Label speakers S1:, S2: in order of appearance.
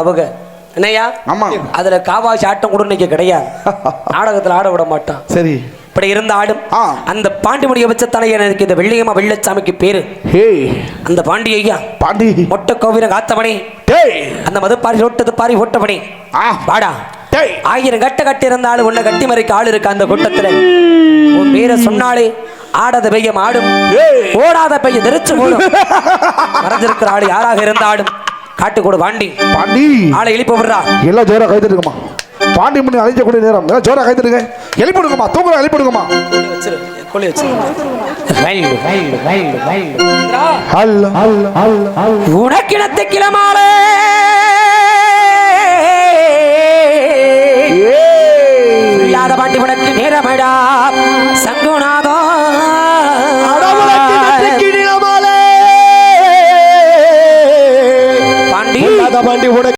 S1: அவங்க என்னையா
S2: ஆமா
S1: அதுல காவாசி ஆட்டம் கூட இன்னைக்கு கிடையாது. நாடகத்துல ஆட விட மாட்டான்.
S2: சரி
S1: இப்படி இருந்தாலும் அந்த பாண்டிமுடிய வச்சத்தானே எனக்கு இந்த வெள்ளியம்மா வெள்ளச்சாமிக்கு பேரு. அந்த பாண்டி ஐயா
S2: பாண்டி
S1: மொட்டை கோவில காத்தவனே அந்த மதுப்பாரி ரோட்டது பாரி ஓட்டவனே வாடா. 1000 கட்ட கட்டி இருந்தாலும் உன்னை கட்டி மறைக்க ஆள் இருக்கு அந்த கூட்டத்துல. உன் பேரை சொன்னாலே ஆடாத பெய்யம் ஆடும், ஓடாத பெய்ய தெரிச்சு போடும். மறைஞ்சிருக்கிற ஆள் யாராக இருந்தாலும் காட்டு கூட பாண்டி
S2: பாண்டி
S1: ஆளை எழுப்பி விடுறா.
S2: எல்லாம் ஜோரா கைத்துருக்குமா பாண்டி மணி அழைக்கக்கூடிய நேரம் ஜோரா கைத்துருங்க. எழுப்பிடுங்கம்மா தூங்குறோம் எழுப்பிடுங்கம்மா.
S1: உனக்கிடத்து கிளமாலே